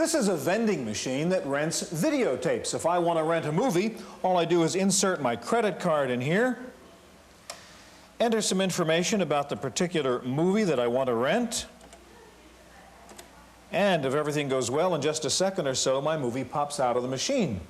This is a vending machine that rents videotapes. If I want to rent a movie, all I do is insert my credit card in here, enter some information about the particular movie that I want to rent, and if everything goes well, in just a second or so, my movie pops out of the machine.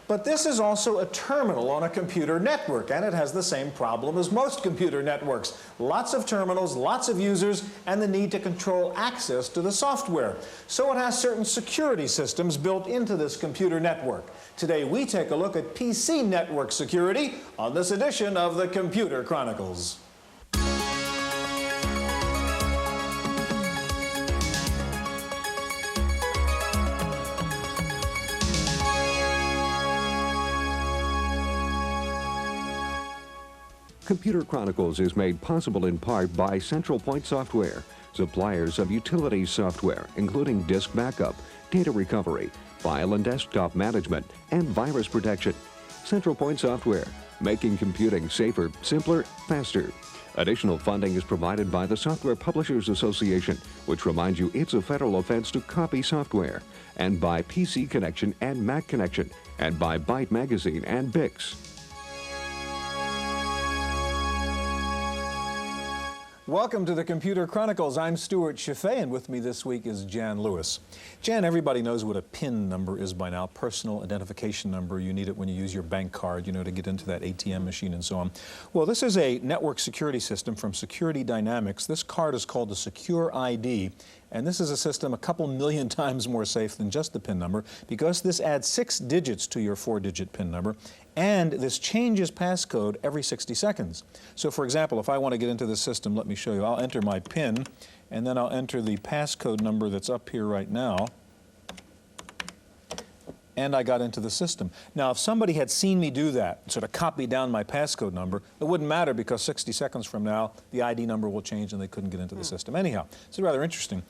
But this is also a terminal on a computer network, and it has the same problem as most computer networks. Lots of terminals, lots of users, and the need to control access to the software. So it has certain security systems built into this computer network. Today we take a look at PC network security on this edition of the Computer Chronicles. Computer Chronicles is made possible in part by Central Point Software, suppliers of utility software, including disk backup, data recovery, file and desktop management, and virus protection. Central Point Software, making computing safer, simpler, faster. Additional funding is provided by the Software Publishers Association, which reminds you it's a federal offense to copy software, and by PC Connection and Mac Connection, and by Byte Magazine and Bix. Welcome to the Computer Chronicles. I'm Stuart Chaffee, and with me this week is Jan Lewis. Jan, everybody knows what a PIN number is by now, personal identification number. You need it when you use your bank card, to get into that ATM machine and so on. Well, this is a network security system from Security Dynamics. This card is called the SecurID, and this is a system a couple million times more safe than just the PIN number because this adds 6 digits to your 4-digit PIN number, and this changes passcode every 60 seconds. So for example, if I want to get into the system, let me show you. I'll enter my PIN, and then I'll enter the passcode number that's up here right now, and I got into the system. Now, if somebody had seen me do that, sort of copy down my passcode number, it wouldn't matter because 60 seconds from now, the ID number will change and they couldn't get into the system. Anyhow, it's rather interesting.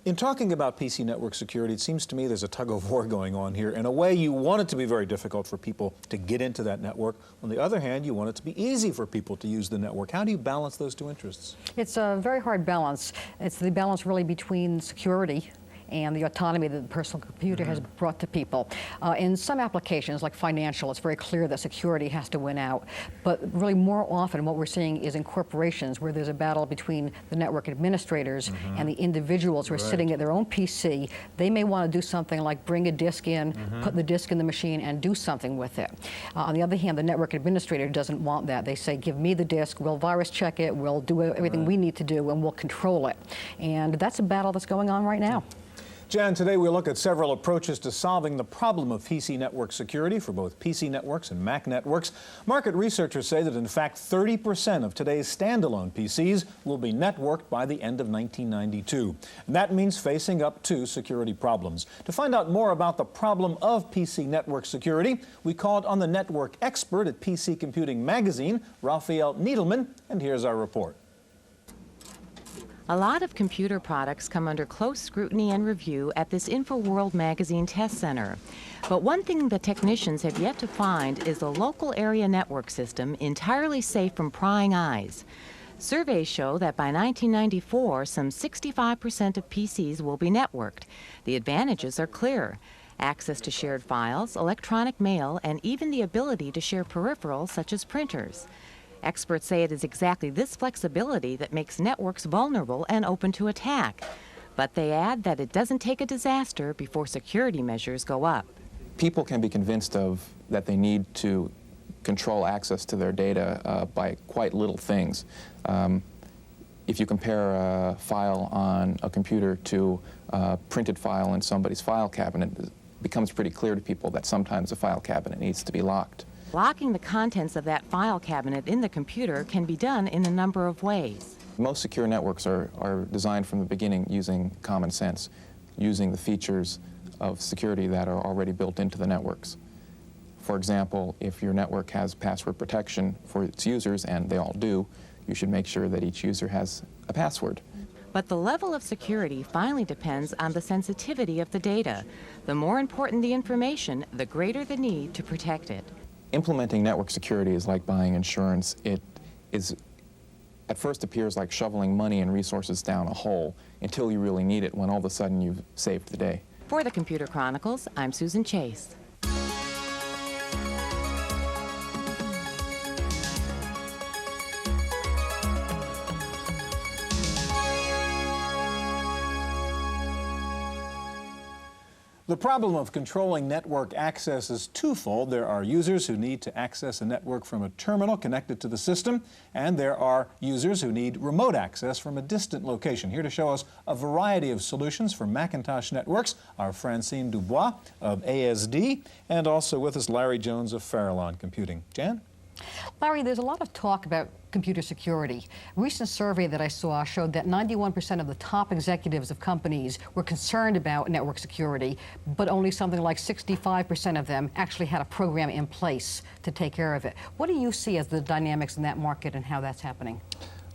In talking about PC network security, it seems to me there's a tug-of-war going on here. In a way, you want it to be very difficult for people to get into that network. On the other hand, you want it to be easy for people to use the network. How do you balance those two interests? It's a very hard balance. It's the balance really between security and the autonomy that the personal computer has brought to people. In some applications, like financial, it's very clear that security has to win out. But really more often what we're seeing is in corporations where there's a battle between the network administrators and the individuals who are sitting at their own PC. They may want to do something like bring a disk in, put the disk in the machine, and do something with it. On the other hand, the network administrator doesn't want that. They say, give me the disk, we'll virus check it, we'll do everything we need to do, and we'll control it. And that's a battle that's going on right now. Jan, today we'll look at several approaches to solving the problem of PC network security for both PC networks and Mac networks. Market researchers say that in fact 30% of today's standalone PCs will be networked by the end of 1992. And that means facing up to security problems. To find out more about the problem of PC network security, we called on the network expert at PC Computing Magazine, Raphael Needleman, and here's our report. A lot of computer products come under close scrutiny and review at this InfoWorld magazine test center. But one thing the technicians have yet to find is a local area network system entirely safe from prying eyes. Surveys show that by 1994, some 65% of PCs will be networked. The advantages are clear: access to shared files, electronic mail, and even the ability to share peripherals such as printers. Experts say it is exactly this flexibility that makes networks vulnerable and open to attack. But they add that it doesn't take a disaster before security measures go up. People can be convinced of that they need to control access to their data by quite little things. If you compare a file on a computer to a printed file in somebody's file cabinet, it becomes pretty clear to people that sometimes a file cabinet needs to be locked. Locking the contents of that file cabinet in the computer can be done in a number of ways. Most secure networks are designed from the beginning using common sense, using the features of security that are already built into the networks. For example, if your network has password protection for its users, and they all do, you should make sure that each user has a password. But the level of security finally depends on the sensitivity of the data. The more important the information, the greater the need to protect it. Implementing network security is like buying insurance. It is at first appears like shoveling money and resources down a hole until you really need it, when all of a sudden you've saved the day. For the Computer Chronicles, I'm Susan Chase. The problem of controlling network access is twofold. There are users who need to access a network from a terminal connected to the system, and there are users who need remote access from a distant location. Here to show us a variety of solutions for Macintosh networks are Francine Dubois of ASD, and also with us Larry Jones of Farallon Computing. Jan? Larry, there's a lot of talk about computer security. A recent survey that I saw showed that 91% of the top executives of companies were concerned about network security, but only something like 65% of them actually had a program in place to take care of it. What do you see as the dynamics in that market and how that's happening?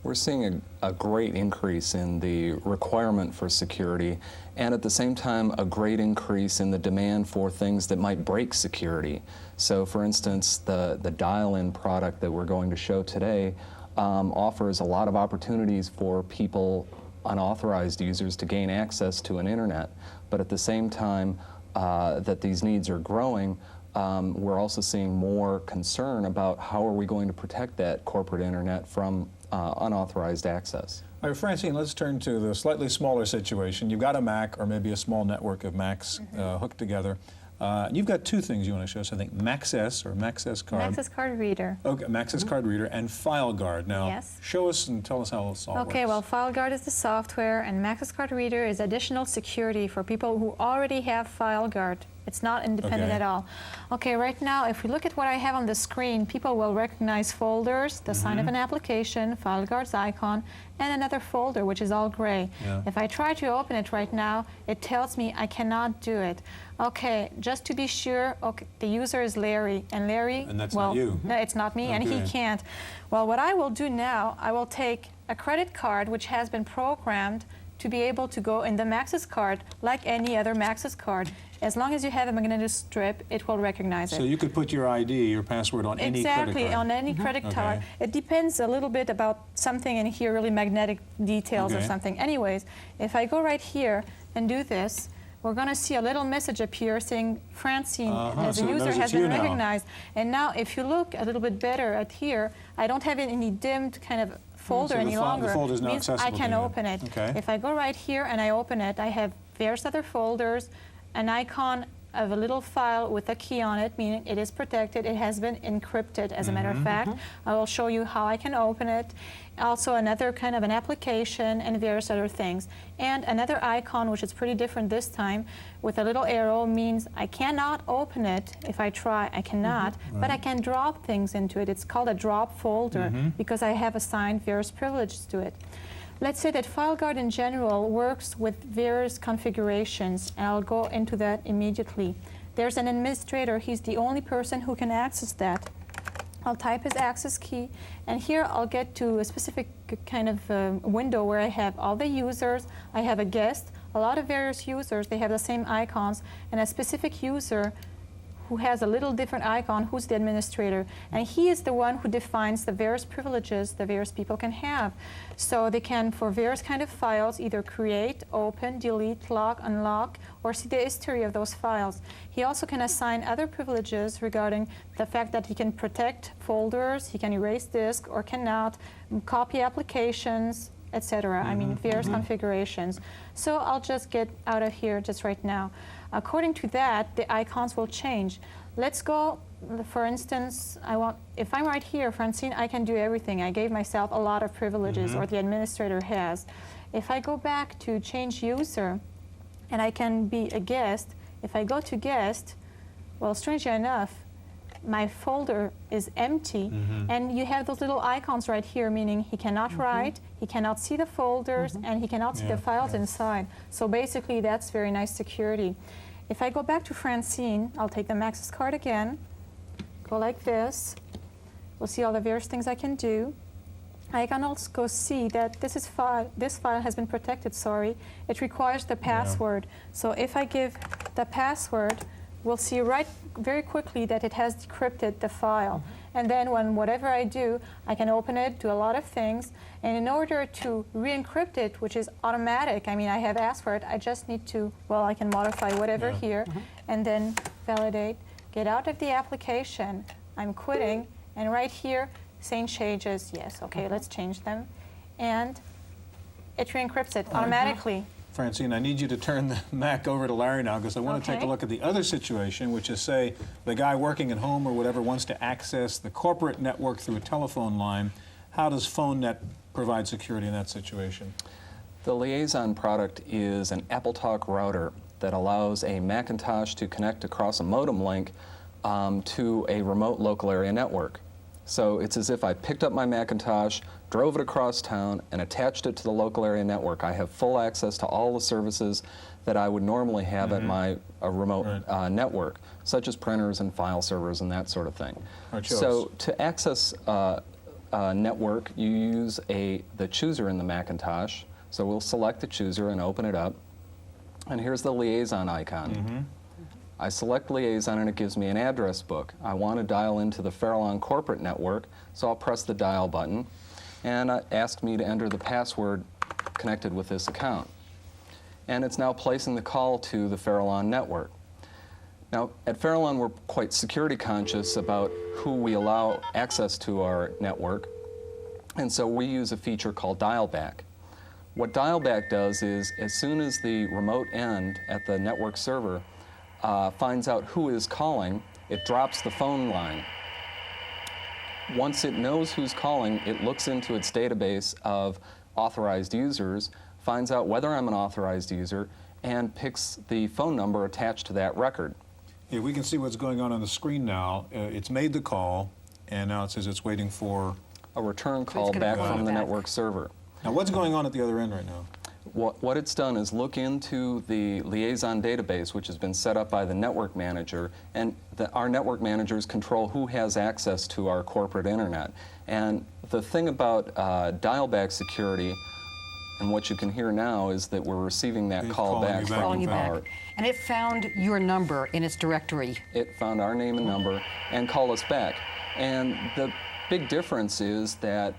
We're seeing a great increase in the requirement for security, and at the same time a great increase in the demand for things that might break security. So for instance, the dial-in product that we're going to show today offers a lot of opportunities for people, unauthorized users, to gain access to an internet. But at the same time that these needs are growing, we're also seeing more concern about how are we going to protect that corporate internet from unauthorized access. All right, Francine, let's turn to the slightly smaller situation. You've got a Mac or maybe a small network of Macs hooked together. And you've got two things you want to show us, I think, MaccessCard or MaccessCard. MaccessCard Reader. Okay, MaccessCard Reader and FileGuard. Now, Yes. show us and tell us how this all works. Okay, well, FileGuard is the software, and MaccessCard Reader is additional security for people who already have FileGuard. It's not independent at all. Okay, right now, if we look at what I have on the screen, people will recognize folders, the sign of an application, FileGuard's icon, and another folder, which is all gray. Yeah. If I try to open it right now, it tells me I cannot do it. Okay, just to be sure, okay, the user is Larry, and Larry, And that's well, not you. no, it's not me, and he Okay. can't. Well, what I will do now, I will take a credit card which has been programmed to be able to go in the MaccessCard like any other MaccessCard. As long as you have a magnetic strip, it will recognize So it. you could put your ID, your password on any credit Exactly, card. on any credit card. Okay. It depends a little bit about something in here, really magnetic details or Okay. something. Anyways, if I go right here and do this, we're going to see a little message appear saying Francine as so a it user knows has it's you been now. recognized. And now if you look a little bit better at here, I don't have any dimmed kind of folder So the any file- the longer. folder's now Means I accessible can to you. open it. Okay. If I go right here and I open it, I have various other folders, an icon of a little file with a key on it, meaning it is protected. It has been encrypted, as a matter of fact. I will show you how I can open it. Also another kind of an application and various other things. And another icon, which is pretty different this time, with a little arrow, means I cannot open it. If I try, I cannot, but I can drop things into it. It's called a drop folder because I have assigned various privileges to it. Let's say that FileGuard in general works with various configurations, and I'll go into that immediately. There's an administrator. He's the only person who can access that. I'll type his access key, and here I'll get to a specific kind of window where I have all the users, I have a guest, a lot of various users, they have the same icons, and a specific user who has a little different icon, who's the administrator. And he is the one who defines the various privileges the various people can have. So they can, for various kind of files, either create, open, delete, lock, unlock, or see the history of those files. He also can assign other privileges regarding the fact that he can protect folders, he can erase disk or cannot, copy applications, etc. I mean, various configurations. So I'll just get out of here just right now. According to that, the icons will change. Let's go, for instance, if I'm right here, Francine, I can do everything. I gave myself a lot of privileges, or the administrator has. If I go back to change user, and I can be a guest, if I go to guest, well, strangely enough, my folder is empty, and you have those little icons right here, meaning he cannot write, he cannot see the folders, and he cannot see the files inside. So basically, that's very nice security. If I go back to Francine, I'll take the MaccessCard again, go like this. We'll see all the various things I can do. I can also go see that this file has been protected, sorry. It requires the password. So if I give the password, will see very quickly that it has decrypted the file. And then whatever I do, I can open it, do a lot of things. And in order to re-encrypt it, which is automatic, I mean, I have asked for it, I just need to, well, I can modify whatever here, and then validate, get out of the application, I'm quitting, and right here, same changes, yes, okay, let's change them. And it re-encrypts it automatically. Francine, I need you to turn the Mac over to Larry now, because I want to take a look at the other situation, which is, say, the guy working at home or whatever wants to access the corporate network through a telephone line. How does PhoneNET provide security in that situation? The Liaison product is an AppleTalk router that allows a Macintosh to connect across a modem link to a remote local area network. So it's as if I picked up my Macintosh, drove it across town, and attached it to the local area network. I have full access to all the services that I would normally have at my remote network, such as printers and file servers and that sort of thing. So to access a network, you use the chooser in the Macintosh. So we'll select the chooser and open it up. And here's the Liaison icon. I select Liaison and it gives me an address book. I want to dial into the Farallon corporate network, so I'll press the dial button and it asks me to enter the password connected with this account. And it's now placing the call to the Farallon network. Now, at Farallon, we're quite security conscious about who we allow access to our network, and so we use a feature called dialback. What dialback does is, as soon as the remote end at the network server finds out who is calling, it drops the phone line. Once it knows who's calling, it looks into its database of authorized users, finds out whether I'm an authorized user, and picks the phone number attached to that record. Yeah, we can see what's going on the screen now. It's made the call, and now it says it's waiting for a return call back from the network server. Now, what's going on at the other end right now? What it's done is look into the Liaison database, which has been set up by the network manager, and our network managers control who has access to our corporate internet. And the thing about dialback security, and what you can hear now, is that we're receiving that call back from our... And it found your number in its directory. It found our name and number and called us back. And the big difference is that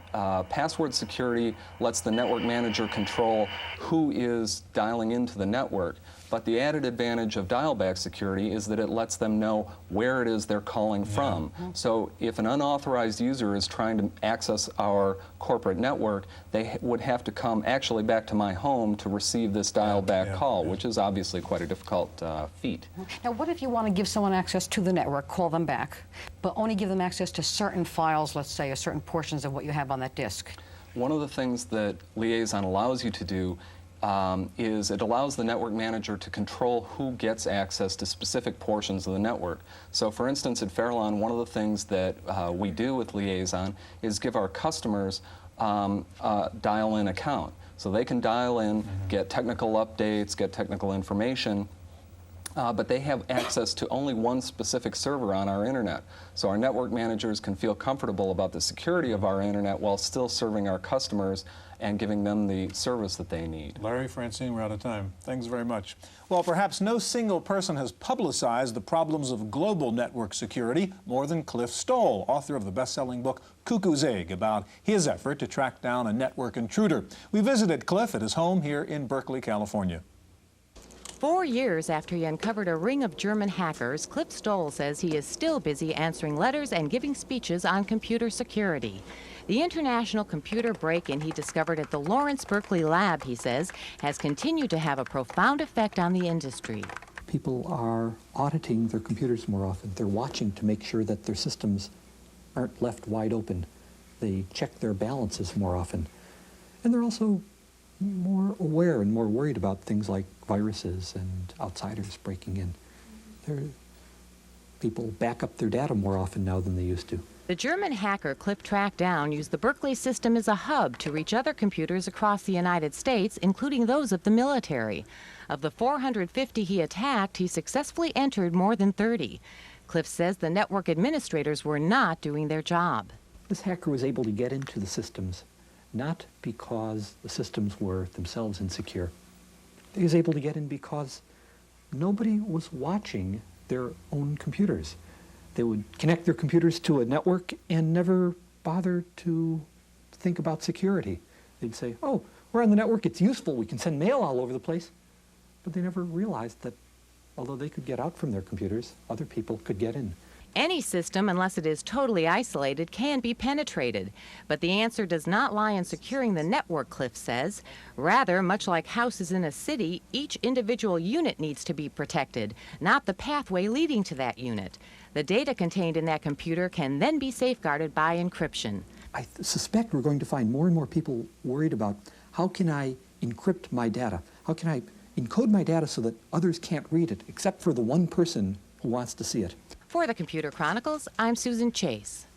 password security lets the network manager control who is dialing into the network. But the added advantage of dialback security is that it lets them know where it is they're calling from. So if an unauthorized user is trying to access our corporate network, they would have to come actually back to my home to receive this dial-back call, which is obviously quite a difficult feat. Now, what if you want to give someone access to the network, call them back, but only give them access to certain files, let's say, or certain portions of what you have on that disk? One of the things that Liaison allows you to do is it allows the network manager to control who gets access to specific portions of the network. So for instance, at Farallon, one of the things that we do with Liaison is give our customers a dial-in account. So they can dial in, get technical updates, get technical information, but they have access to only one specific server on our internet. So our network managers can feel comfortable about the security of our internet while still serving our customers and giving them the service that they need. Larry, Francine, we're out of time. Thanks very much. Well, perhaps no single person has publicized the problems of global network security more than Cliff Stoll, author of the best-selling book Cuckoo's Egg, about his effort to track down a network intruder. We visited Cliff at his home here in Berkeley, California. 4 years after he uncovered a ring of German hackers, Cliff Stoll says he is still busy answering letters and giving speeches on computer security. The international computer break-in he discovered at the Lawrence Berkeley lab, he says, has continued to have a profound effect on the industry. People are auditing their computers more often. They're watching to make sure that their systems aren't left wide open. They check their balances more often. And they're also more aware and more worried about things like viruses and outsiders breaking in. People back up their data more often now than they used to. The German hacker Cliff tracked down used the Berkeley system as a hub to reach other computers across the United States, including those of the military. Of the 450 he attacked, he successfully entered more than 30. Cliff says the network administrators were not doing their job. This hacker was able to get into the systems, not because the systems were themselves insecure. He was able to get in because nobody was watching their own computers. They would connect their computers to a network and never bother to think about security. They'd say, oh, we're on the network, it's useful, we can send mail all over the place. But they never realized that although they could get out from their computers, other people could get in. Any system, unless it is totally isolated, can be penetrated. But the answer does not lie in securing the network, Cliff says. Rather, much like houses in a city, each individual unit needs to be protected, not the pathway leading to that unit. The data contained in that computer can then be safeguarded by encryption. I suspect we're going to find more and more people worried about how can I encrypt my data? How can I encode my data so that others can't read it, except for the one person who wants to see it? For the Computer Chronicles, I'm Susan Chase.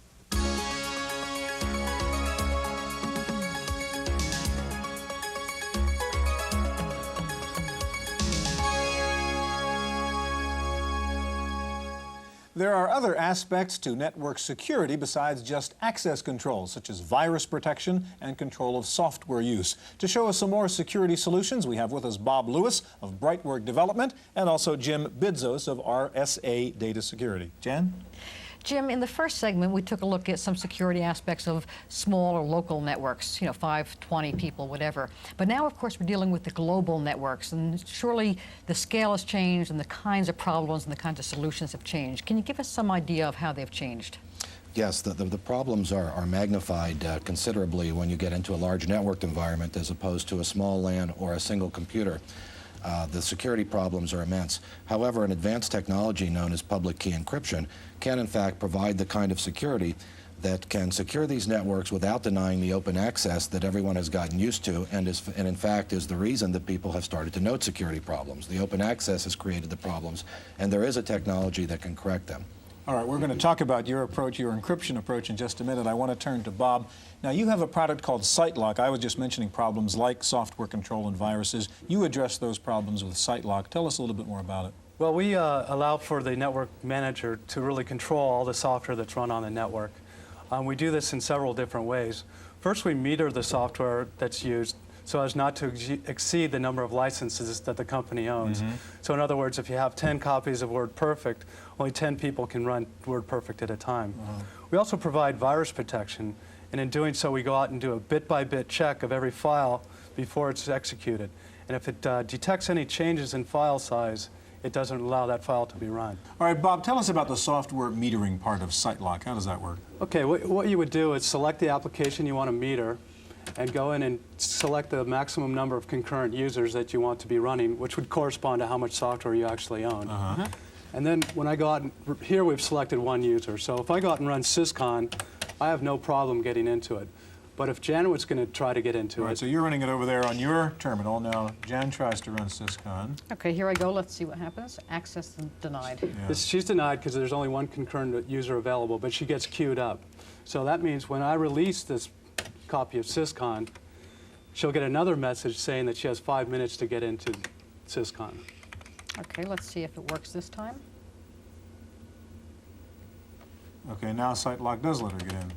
There are other aspects to network security besides just access control, such as virus protection and control of software use. To show us some more security solutions, we have with us Bob Lewis of Brightwork Development and also Jim Bidzos of RSA Data Security. Jan? Jim, in the first segment, we took a look at some security aspects of small or local networks, 5, 20 people, whatever. But now, of course, we're dealing with the global networks, and surely the scale has changed and the kinds of problems and the kinds of solutions have changed. Can you give us some idea of how they've changed? Yes, the problems are magnified considerably when you get into a large networked environment as opposed to a small LAN or a single computer. The security problems are immense. However, an advanced technology known as public key encryption can in fact provide the kind of security that can secure these networks without denying the open access that everyone has gotten used to and in fact is the reason that people have started to note security problems. The open access has created the problems, and there is a technology that can correct them. All right, we're going to talk about your approach, your encryption approach, in just a minute. I want to turn to Bob. Now, you have a product called SiteLock. I was just mentioning problems like software control and viruses. You address those problems with SiteLock. Tell us a little bit more about it. Well, we allow for the network manager to really control all the software that's run on the network. We do this in several different ways. First, we meter the software that's used so as not to exceed the number of licenses that the company owns. So in other words, if you have 10 copies of WordPerfect, only 10 people can run WordPerfect at a time. We also provide virus protection, and in doing so, we go out and do a bit-by-bit check of every file before it's executed. And if it detects any changes in file size, it doesn't allow that file to be run. All right, Bob, tell us about the software metering part of SiteLock. How does that work? Okay, what you would do is select the application you want to meter and go in and select the maximum number of concurrent users that you want to be running, which would correspond to how much software you actually own. And then when I go out, here we've selected one user. So if I go out and run SysCon, I have no problem getting into it. But if Jan was going to try to get into it... So you're running it over there on your terminal. Now, Jan tries to run SysCon. Okay, here I go. Let's see what happens. Access denied. Yeah. She's denied because there's only one concurrent user available, but she gets queued up. So that means when I release this copy of SysCon, she'll get another message saying that she has 5 minutes to get into SysCon. Okay, let's see if it works this time. Okay, now SiteLock does let her get in.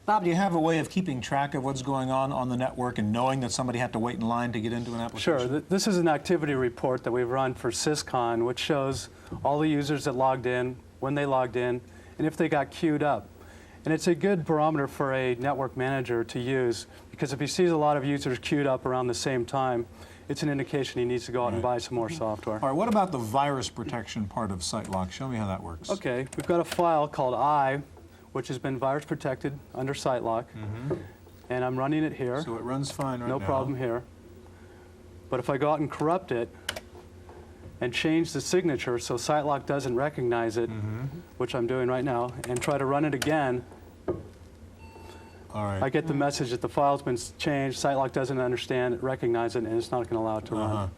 Bob, do you have a way of keeping track of what's going on the network and knowing that somebody had to wait in line to get into an application? Sure. This is an activity report that we've run for SysCon, which shows all the users that logged in, when they logged in, and if they got queued up. And it's a good barometer for a network manager to use, because if he sees a lot of users queued up around the same time, it's an indication he needs to go out and buy some more software. All right, what about the virus protection part of SiteLock? Show me how that works. Okay, we've got a file called I, which has been virus protected under SiteLock, and I'm running it here. So it runs fine right now. No problem here. But if I go out and corrupt it and change the signature so SiteLock doesn't recognize it, which I'm doing right now, and try to run it again, all right. I get the message that the file's been changed, SiteLock doesn't understand, recognize it, and it's not going to allow it to run.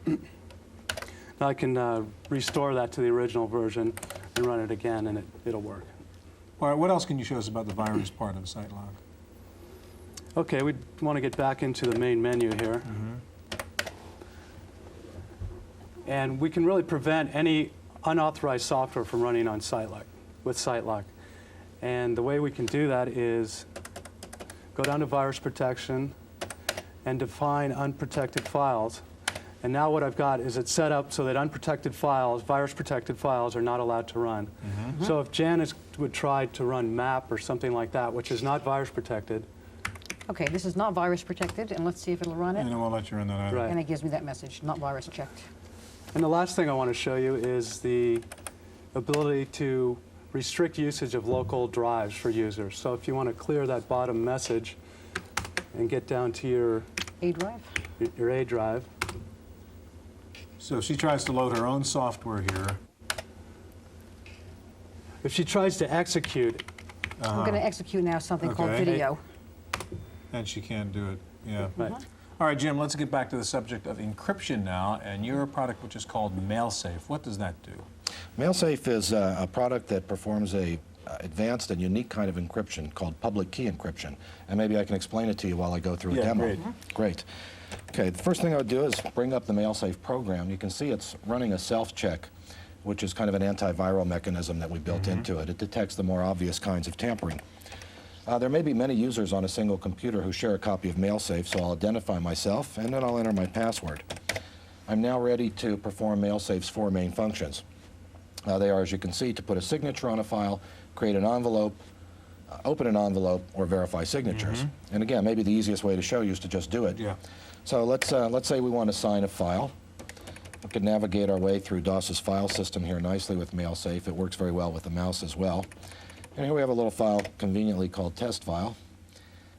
Now I can restore that to the original version and run it again, and it'll work. All right, what else can you show us about the virus part of SiteLock? Okay, we want to get back into the main menu here. And we can really prevent any unauthorized software from running on SiteLock, with SiteLock. And the way we can do that is go down to virus protection and define unprotected files. And now what I've got is it's set up so that unprotected files, virus-protected files, are not allowed to run. So if Jan would try to run map or something like that, which is not virus-protected. Okay, this is not virus protected, and let's see if it'll run it. And it won't let you run that either. Right. And it gives me that message, not virus checked. And the last thing I want to show you is the ability to restrict usage of local drives for users. So if you want to clear that bottom message and get down to your A drive? your A drive. So if she tries to load her own software here, If she tries to execute, I'm going to execute now something called Okay. video. and she can't do it. Yeah. right. All right, Jim, let's get back to the subject of encryption now, and your product, which is called MailSafe. What does that do? MailSafe is a product that performs a advanced and unique kind of encryption called public key encryption. And maybe I can explain it to you while I go through a demo. Great. Great. Okay, the first thing I would do is bring up the MailSafe program. You can see it's running a self-check, which is kind of an antiviral mechanism that we built into it. It detects the more obvious kinds of tampering. There may be many users on a single computer who share a copy of MailSafe, so I'll identify myself, and then I'll enter my password. I'm now ready to perform MailSafe's 4 main functions. They are, as you can see, to put a signature on a file, create an envelope, open an envelope, or verify signatures. And again, maybe the easiest way to show you is to just do it. Yeah. So let's say we want to sign a file. We could navigate our way through DOS's file system here nicely with MailSafe. It works very well with the mouse as well. And here we have a little file conveniently called test file.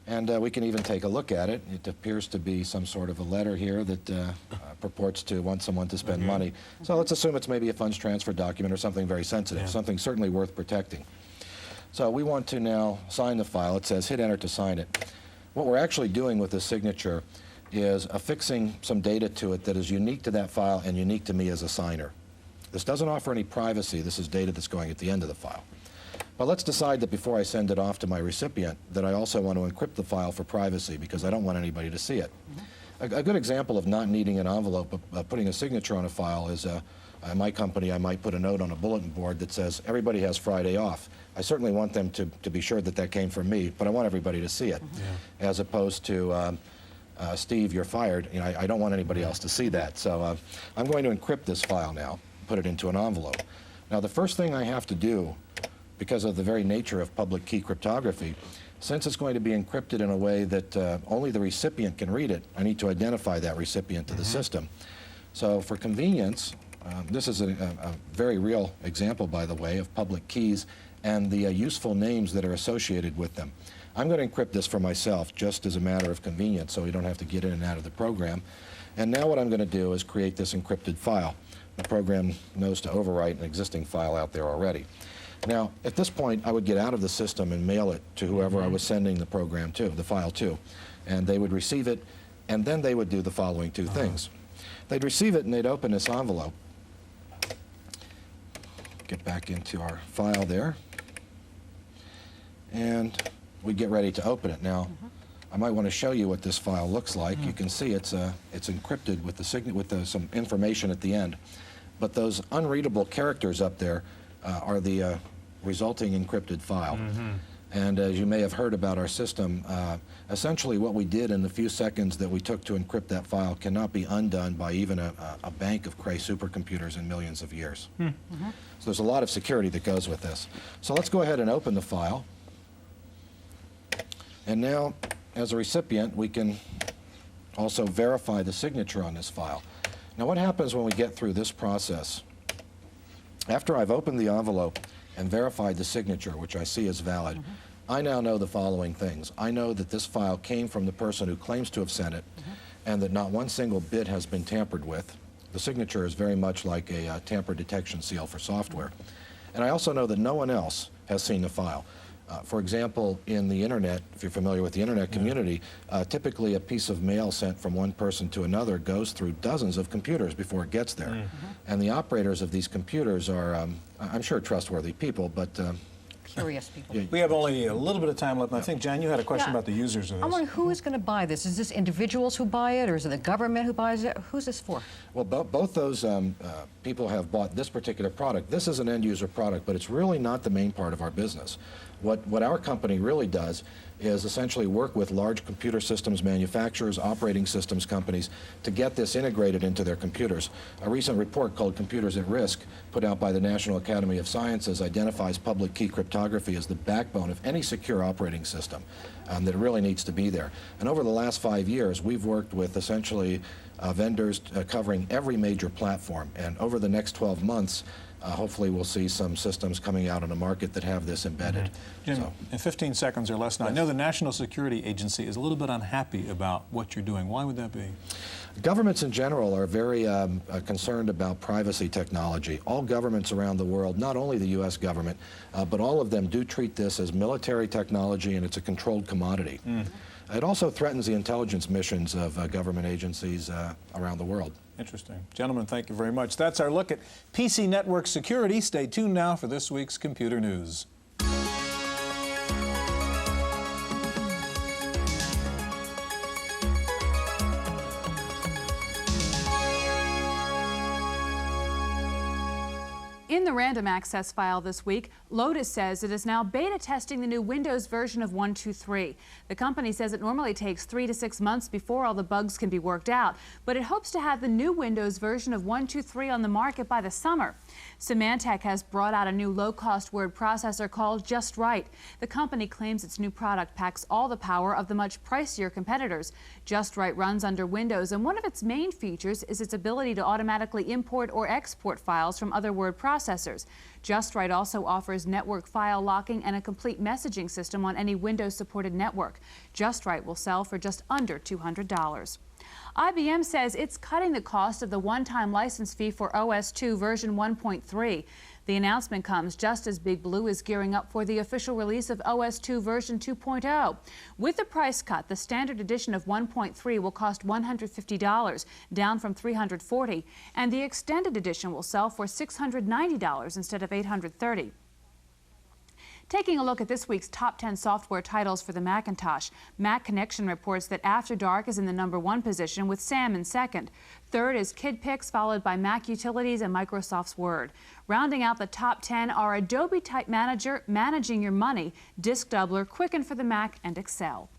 And we can even take a look at it. It appears to be some sort of a letter here that purports to want someone to spend money. So let's assume it's maybe a funds transfer document or something very sensitive, something certainly worth protecting. So we want to now sign the file. It says hit enter to sign it. What we're actually doing with this signature is affixing some data to it that is unique to that file and unique to me as a signer. This doesn't offer any privacy. This is data that's going at the end of the file. But let's decide that before I send it off to my recipient that I also want to encrypt the file for privacy because I don't want anybody to see it. A good example of not needing an envelope, but putting a signature on a file is in my company I might put a note on a bulletin board that says everybody has Friday off. I certainly want them to be sure that that came from me, but I want everybody to see it. As opposed to Steve, you're fired. You know, I don't want anybody else to see that. So I'm going to encrypt this file now, put it into an envelope. Now the first thing I have to do, because of the very nature of public key cryptography, since it's going to be encrypted in a way that only the recipient can read it, I need to identify that recipient to the system. So for convenience, this is a very real example, by the way, of public keys and the useful names that are associated with them. I'm going to encrypt this for myself just as a matter of convenience so we don't have to get in and out of the program. And now what I'm going to do is create this encrypted file. The program knows to overwrite an existing file out there already. Now, at this point, I would get out of the system and mail it to whoever I was sending the program to, the file to. And they would receive it, and then they would do the following 2 things. They'd receive it and they'd open this envelope. Get back into our file there. And we get ready to open it. Now, I might want to show you what this file looks like. You can see it's encrypted with some information at the end. But those unreadable characters up there are the resulting encrypted file. And as you may have heard about our system, essentially what we did in the few seconds that we took to encrypt that file cannot be undone by even a bank of Cray supercomputers in millions of years. So there's a lot of security that goes with this. So let's go ahead and open the file. And now, as a recipient, we can also verify the signature on this file. Now what happens when we get through this process? After I've opened the envelope and verified the signature, which I see is valid, I now know the following things. I know that this file came from the person who claims to have sent it, and that not one single bit has been tampered with. The signature is very much like a tamper detection seal for software. And I also know that no one else has seen the file. For example, in the internet, if you're familiar with the internet community, typically a piece of mail sent from one person to another goes through dozens of computers before it gets there. And the operators of these computers are, I'm sure, trustworthy people, but... Curious people. We have only a little bit of time left, and I think, Jan, you had a question about the users of this. I wonder who is going to buy this? Is this individuals who buy it, or is it the government who buys it? Who's this for? Well, both those people have bought this particular product. This is an end-user product, but it's really not the main part of our business. What our company really does is essentially work with large computer systems manufacturers, operating systems companies, to get this integrated into their computers. A recent report called Computers at Risk, put out by the National Academy of Sciences, identifies public key cryptography as the backbone of any secure operating system, that really needs to be there. And over the last 5 years, we've worked with essentially vendors covering every major platform. And over the next 12 months, hopefully we'll see some systems coming out on the market that have this embedded. Jim, in 15 seconds or less now, I know the National Security Agency is a little bit unhappy about what you're doing. Why would that be? Governments in general are very concerned about privacy technology. All governments around the world, not only the U.S. government, but all of them do treat this as military technology, and it's a controlled commodity. It also threatens the intelligence missions of government agencies around the world. Interesting. Gentlemen, thank you very much. That's our look at PC network security. Stay tuned now for this week's Computer News. In the random access file this week, Lotus says it is now beta testing the new Windows version of 1.2.3. The company says it normally takes 3 to 6 months before all the bugs can be worked out, but it hopes to have the new Windows version of 1.2.3 on the market by the summer. Symantec has brought out a new low-cost word processor called Just Right. The company claims its new product packs all the power of the much pricier competitors. Just Right runs under Windows, and one of its main features is its ability to automatically import or export files from other word processors. Just Right also offers network file locking and a complete messaging system on any Windows-supported network. Just Right will sell for just under $200. IBM says it's cutting the cost of the one-time license fee for OS/2 version 1.3. The announcement comes just as Big Blue is gearing up for the official release of OS/2 version 2.0. With the price cut, the standard edition of 1.3 will cost $150, down from $340, and the extended edition will sell for $690 instead of $830. Taking a look at this week's top 10 software titles for the Macintosh, Mac Connection reports that After Dark is in the #1 position with Sam in second. Third is KidPix, followed by Mac Utilities and Microsoft's Word. Rounding out the top 10 are Adobe Type Manager, Managing Your Money, Disk Doubler, Quicken for the Mac, and Excel.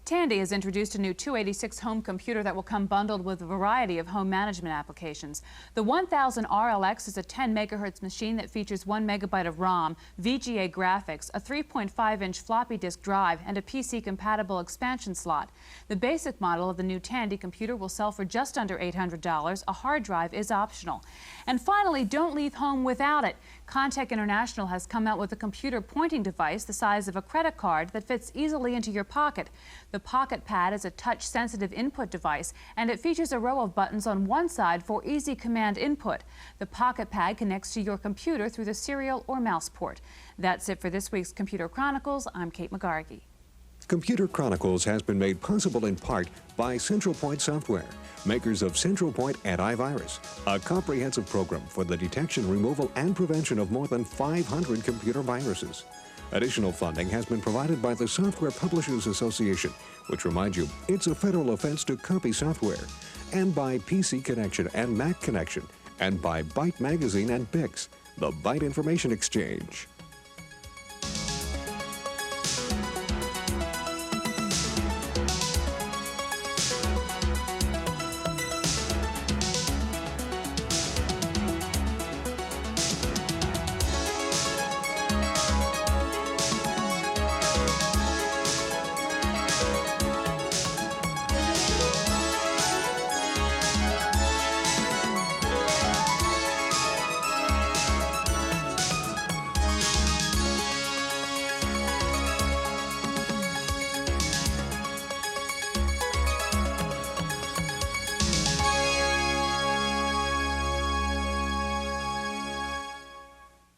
Tandy has introduced a new 286 home computer that will come bundled with a variety of home management applications. The 1000 RLX is a 10 megahertz machine that features 1 megabyte of ROM, VGA graphics, a 3.5-inch floppy disk drive, and a PC-compatible expansion slot. The basic model of the new Tandy computer will sell for just under $800. A hard drive is optional. And finally, don't leave home without it. Contech International has come out with a computer pointing device the size of a credit card that fits easily into your pocket. The Pocket Pad is a touch-sensitive input device, and it features a row of buttons on one side for easy command input. The Pocket Pad connects to your computer through the serial or mouse port. That's it for this week's Computer Chronicles. I'm Kate McGargy. Computer Chronicles has been made possible in part by Central Point Software, makers of Central Point Antivirus, a comprehensive program for the detection, removal, and prevention of more than 500 computer viruses. Additional funding has been provided by the Software Publishers Association, which reminds you it's a federal offense to copy software, and by PC Connection and Mac Connection, and by Byte Magazine and Bix, the Byte Information Exchange.